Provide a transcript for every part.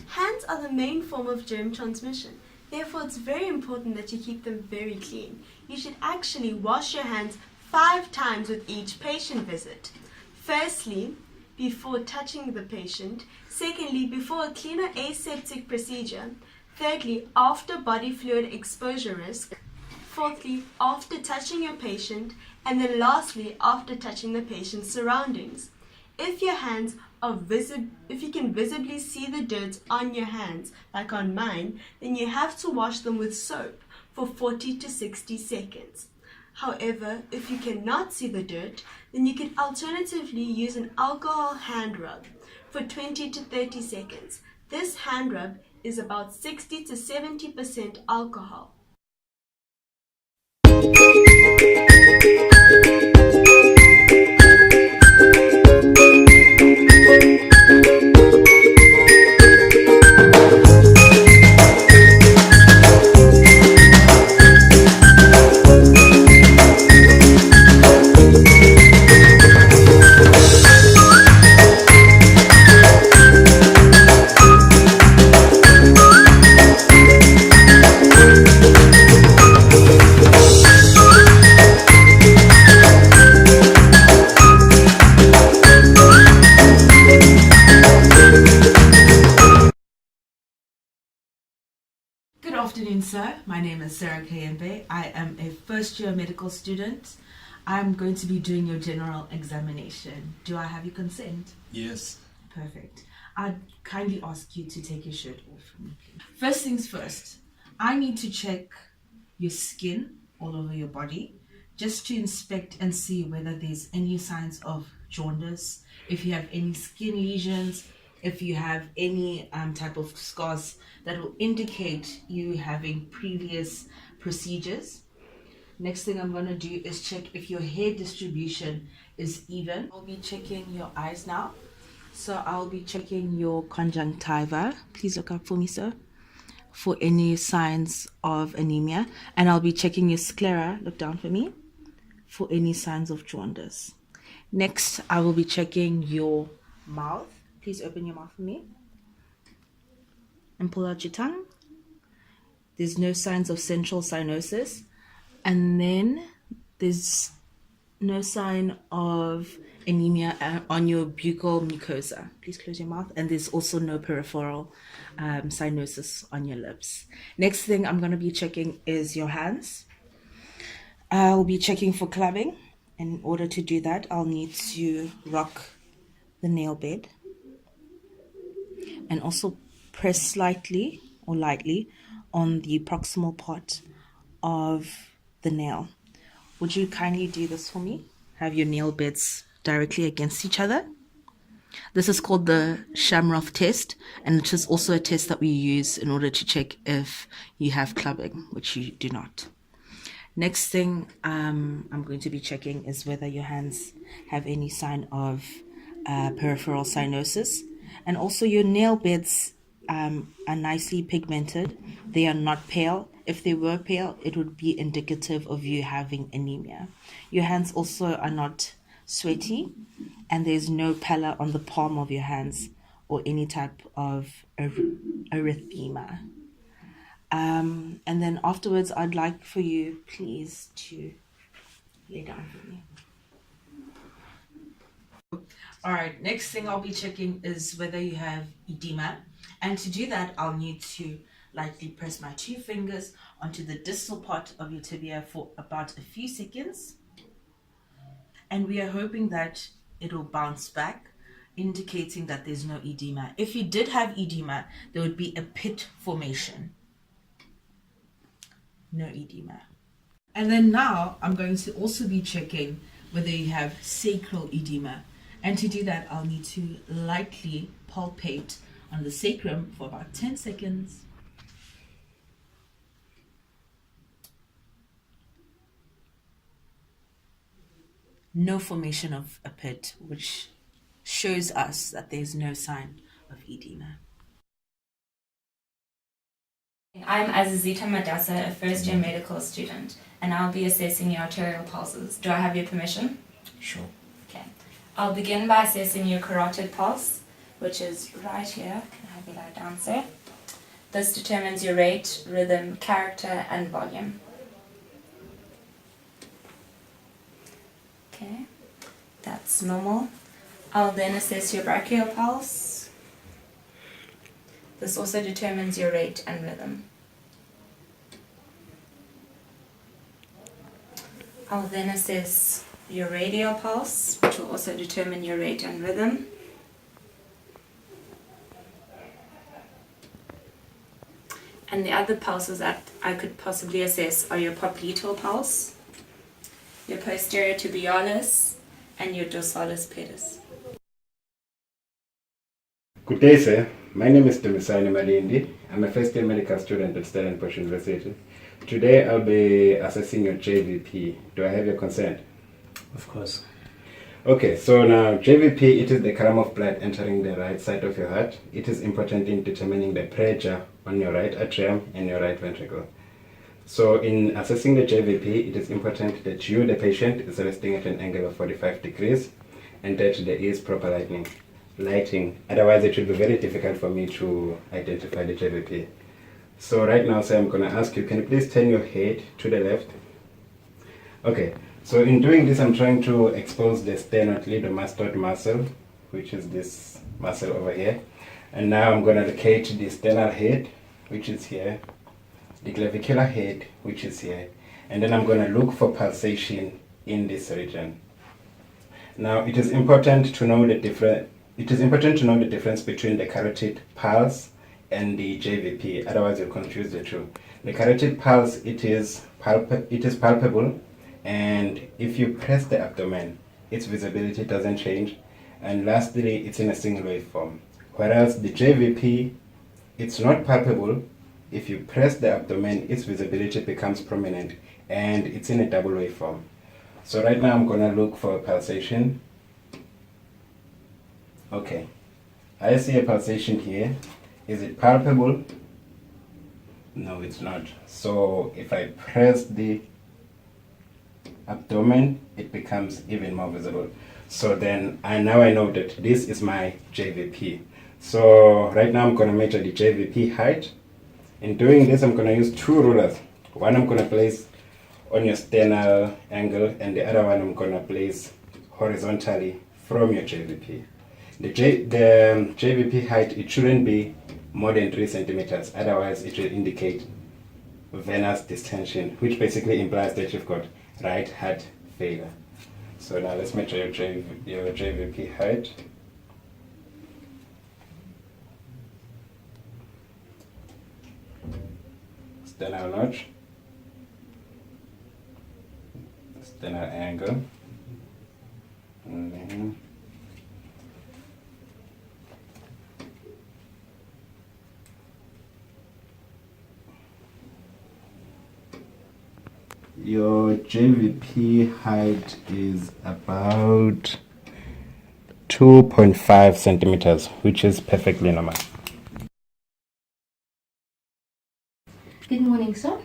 Hands are the main form of germ transmission. Therefore, it's very important that you keep them very clean. You should actually wash your hands 5 times with each patient visit. Firstly, before touching the patient. Secondly, before a clean or aseptic procedure. Thirdly, after body fluid exposure risk. Fourthly, after touching your patient. And then lastly, after touching the patient's surroundings. If your hands are if you can visibly see the dirt on your hands, like on mine, then you have to wash them with soap for 40 to 60 seconds. However, if you cannot see the dirt, then you can alternatively use an alcohol hand rub for 20 to 30 seconds. This hand rub is about 60 to 70% alcohol. Good afternoon, sir. My name is Sarah Kayembe. I am a first-year medical student. I'm going to be doing your general examination. Do I have your consent? Yes. Perfect. I'd kindly ask you to take your shirt off for me, please. First things first, I need to check your skin all over your body just to inspect and see whether there's any signs of jaundice, if you have any skin lesions, if you have any type of scars that will indicate you having previous procedures. Next thing I'm going to do is check if your hair distribution is even. I'll be checking your eyes now. So I'll be checking your conjunctiva. Please look up for me, sir, for any signs of anemia. And I'll be checking your sclera. Look down for me for any signs of jaundice. Next, I will be checking your mouth. Please open your mouth for me and pull out your tongue. There's no signs of central cyanosis. And then there's no sign of anemia on your buccal mucosa. Please close your mouth. And there's also no peripheral cyanosis on your lips. Next thing I'm going to be checking is your hands. I'll be checking for clubbing. In order to do that, I'll need to rock the nail bed and also press slightly or lightly on the proximal part of the nail. Would you kindly do this for me? Have your nail beds directly against each other. This is called the Shamroth test, and it is also a test that we use in order to check if you have clubbing, which you do not. Next thing I'm going to be checking is whether your hands have any sign of peripheral cyanosis. And also your nail beds are nicely pigmented. They are not pale. If they were pale, it would be indicative of you having anemia. Your hands also are not sweaty, and there's no pallor on the palm of your hands or any type of erythema. And then afterwards, I'd like for you, please, to lay down for me. All right, next thing I'll be checking is whether you have edema. And to do that, I'll need to lightly press my 2 fingers onto the distal part of your tibia for about a few seconds. And we are hoping that it will bounce back, indicating that there's no edema. If you did have edema, there would be a pit formation. No edema. And then now I'm going to also be checking whether you have sacral edema. And to do that, I'll need to lightly palpate on the sacrum for about 10 seconds. No formation of a pit, which shows us that there's no sign of edema. I'm Azizita Madasa, a first-year medical student, and I'll be assessing your arterial pulses. Do I have your permission? Sure. Okay. I'll begin by assessing your carotid pulse, which is right here. Can I have You lie down, sir. This determines your rate, rhythm, character, and volume. Okay, that's normal. I'll then assess your brachial pulse. This also determines your rate and rhythm. I'll then assess your radial pulse, which will also determine your rate and rhythm. And the other pulses that I could possibly assess are your popliteal pulse, your posterior tibialis, and your dorsalis pedis. Good day, sir. My name is Dumisani Malindi. I'm a first-year medical student at Stellenbosch University. Today I'll be assessing your JVP. Do I have your consent? Of course. Okay, so now JVP, it is the column of blood entering the right side of your heart. It is important in determining the pressure on your right atrium and your right ventricle. So in assessing the JVP, it is important that you, the patient, is resting at an angle of 45 degrees and that there is proper lighting. Otherwise, it will be very difficult for me to identify the JVP. So right now, sir, I'm going to ask you, can you please turn your head to the left? Okay, so in doing this, I'm trying to expose the sternocleidomastoid muscle, which is this muscle over here. And now I'm going to locate the sternal head, which is here, the clavicular head, which is here. And then I'm going to look for pulsation in this region. Now, it is important to know the difference between the carotid pulse and the JVP, otherwise you'll confuse the two. The carotid pulse, it is palpable, and if you press the abdomen, its visibility doesn't change, and lastly, it's in a single waveform. Whereas the JVP, it's not palpable. If you press the abdomen, its visibility becomes prominent, and it's in a double waveform. So right now I'm gonna look for pulsation. Okay, I see a pulsation here. Is it palpable? No, it's not. So if I press the abdomen, it becomes even more visible. So then now I know that this is my JVP. So right now I'm going to measure the JVP height. In doing this, I'm going to use two rulers. One I'm going to place on your sternal angle, and the other one I'm going to place horizontally from your JVP. The JVP height, it shouldn't be more than 3 centimeters, otherwise it will indicate venous distension, which basically implies that you've got right heart failure. So now let's measure your JVP height. Sternal notch, sternal angle, and then your JVP height is about 2.5 centimeters, which is perfectly normal. Good morning, sir.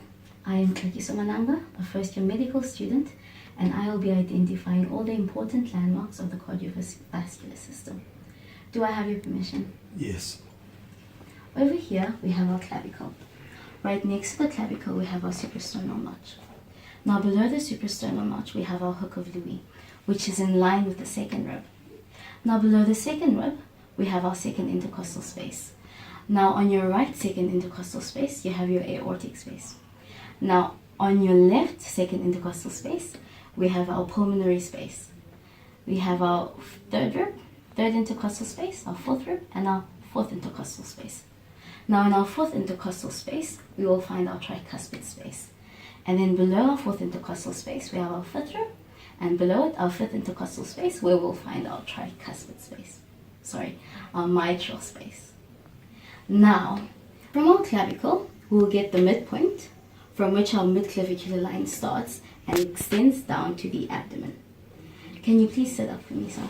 I am Kakiso Mananga, a first-year medical student, and I will be identifying all the important landmarks of the cardiovascular system. Do I have your permission? Yes. Over here, we have our clavicle. Right next to the clavicle, we have our suprasternal notch. Now below the suprasternal notch, we have our hook of Louis, which is in line with the second rib. Now below the second rib, we have our second intercostal space. Now on your right second intercostal space, you have your aortic space. Now on your left second intercostal space, we have our pulmonary space. We have our third intercostal space, our fourth rib, and our fourth intercostal space. Now in our fourth intercostal space, we will find our tricuspid space. And then below our fourth intercostal space, we have our fifth rib, and below it, our fifth intercostal space, where we'll find our tricuspid space. Our mitral space. Now, from our clavicle, we'll get the midpoint, from which our midclavicular line starts and extends down to the abdomen. Can you please sit up for me, sir?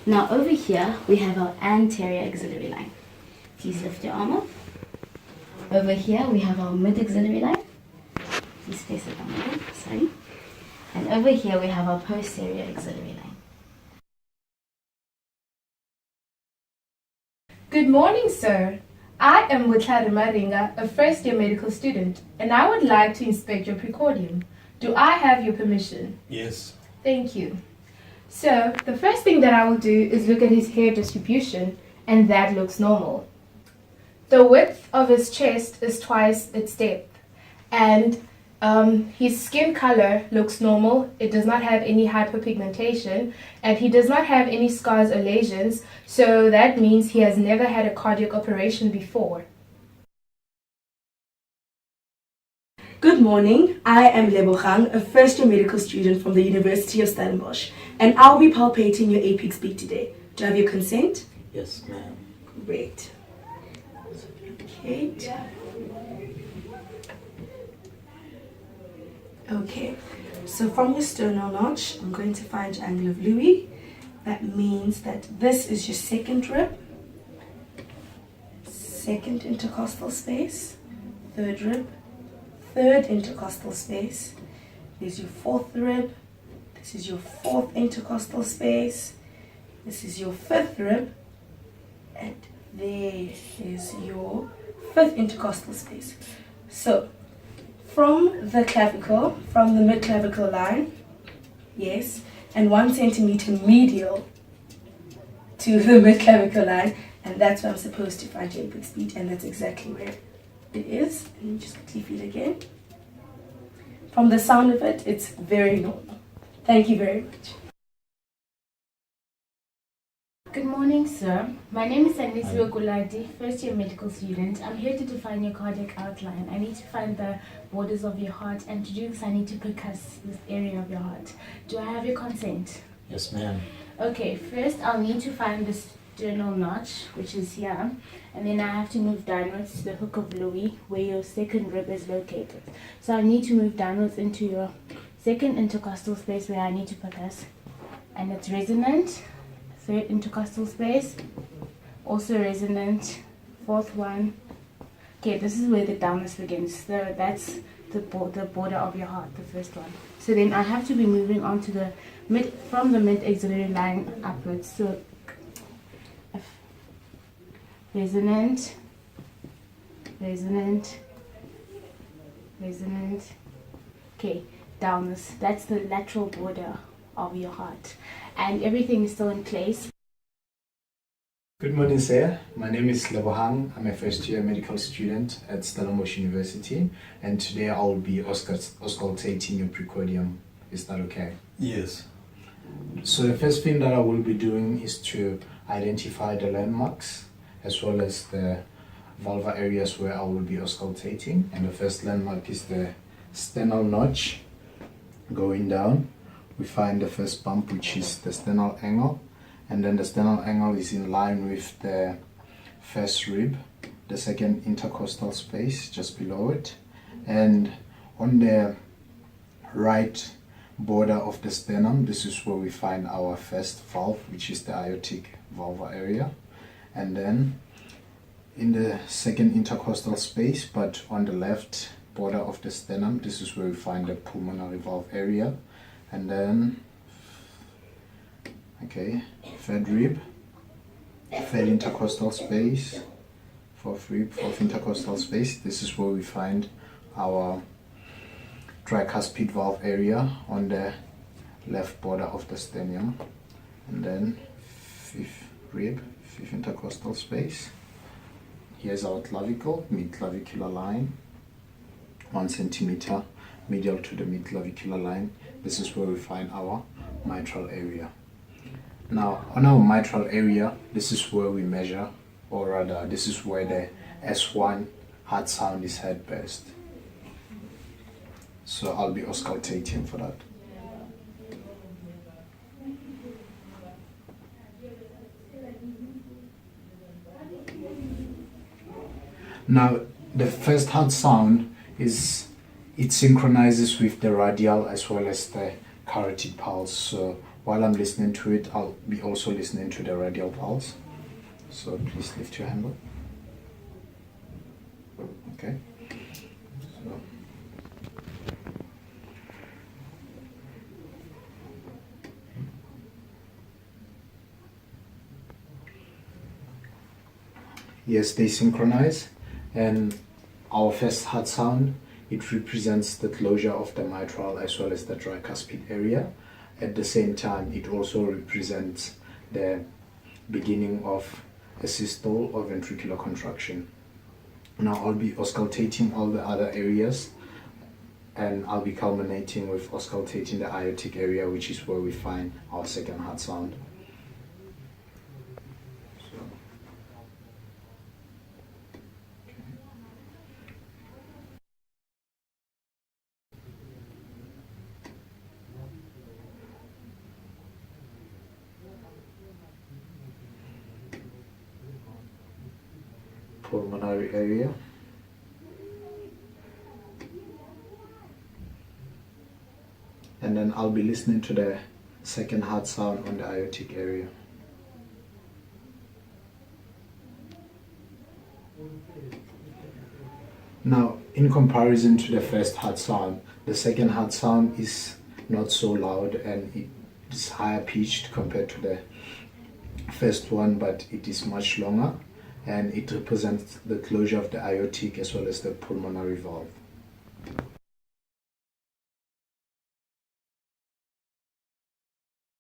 Now over here, we have our anterior axillary line. Please lift your arm up. Over here, we have our mid-axillary line. Please place it down again, sorry. And over here, we have our posterior axillary line. Good morning, sir. I am Mutlari Maringa, a first-year medical student, and I would like to inspect your precordium. Do I have your permission? Yes. Thank you. So, the first thing that I will do is look at his hair distribution, and that looks normal. The width of his chest is twice its depth, and his skin color looks normal. It does not have any hyperpigmentation, and he does not have any scars or lesions, so that means he has never had a cardiac operation before. Good morning, I am Lebogang, a first-year medical student from the University of Stellenbosch, and I'll be palpating your apex beat today. Do I have your consent? Yes, ma'am. Great. Okay. Okay, so from your sternal notch, I'm going to find your angle of Louis. That means that this is your second rib, second intercostal space, third rib, third intercostal space. There's your fourth rib. This is your fourth intercostal space. This is your fifth rib. And there is your fifth intercostal space. So, from the clavicle, from the mid-clavicle line, yes, and 1 centimeter medial to the mid-clavicle line, and that's where I'm supposed to find your apex beat, and that's exactly where it is. And you just quickly feel again. From the sound of it, it's very normal. Thank you very much. Good morning, sir. My name is Jugular, first year medical student. I'm here to define your cardiac outline. I need to find the borders of your heart, and to do this, I need to percuss this area of your heart. Do I have your consent? Yes, ma'am. Okay, first I'll need to find the sternal notch, which is here, and then I have to move downwards to the hook of Louis, where your second rib is located. So I need to move downwards into your second intercostal space where I need to percuss, and it's resonant. Third intercostal space, also resonant. Fourth one. Okay, this is where the downness begins. So that's the border of your heart, the first one. So then I have to be moving on to the from the mid axillary line upwards. So resonant, resonant, resonant. Okay, downness. That's the lateral border of your heart, and everything is still in place. Good morning, sir. My name is Lebogang. I'm a first-year medical student at Stellenbosch University, and today I will be auscultating your precordium. Is that okay? Yes. So the first thing that I will be doing is to identify the landmarks as well as the vulvar areas where I will be auscultating. And the first landmark is the sternal notch. Going down, we find the first bump, which is the sternal angle, and then the sternal angle is in line with the first rib, the second intercostal space just below it, and on the right border of the sternum, this is where we find our first valve, which is the aortic vulvar area, and then in the second intercostal space, but on the left border of the sternum, this is where we find the pulmonary valve area. And then, okay, third rib, third intercostal space, fourth rib, fourth intercostal space. This is where we find our tricuspid valve area on the left border of the sternum. And then fifth rib, fifth intercostal space. Here's our clavicle, mid-clavicular line, 1 centimeter medial to the mid-clavicular line. This is where we find our mitral area. Now, on our mitral area, this is where we measure, or rather, this is where the S1 heart sound is heard best. So I'll be auscultating for that. Now, the first heart sound is, it synchronizes with the radial as well as the carotid pulse. So while I'm listening to it, I'll be also listening to the radial pulse. So please lift your hand up. Okay. So. Yes, they synchronize, and our first heart sound, it represents the closure of the mitral as well as the tricuspid area. At the same time, it also represents the beginning of a systole or ventricular contraction. Now I'll be auscultating all the other areas, and I'll be culminating with auscultating the aortic area, which is where we find our second heart sound. Pulmonary area. And then I'll be listening to the second heart sound on the aortic area. Now, in comparison to the first heart sound, the second heart sound is not so loud and it is higher pitched compared to the first one, but it is much longer and it represents the closure of the aortic as well as the pulmonary valve.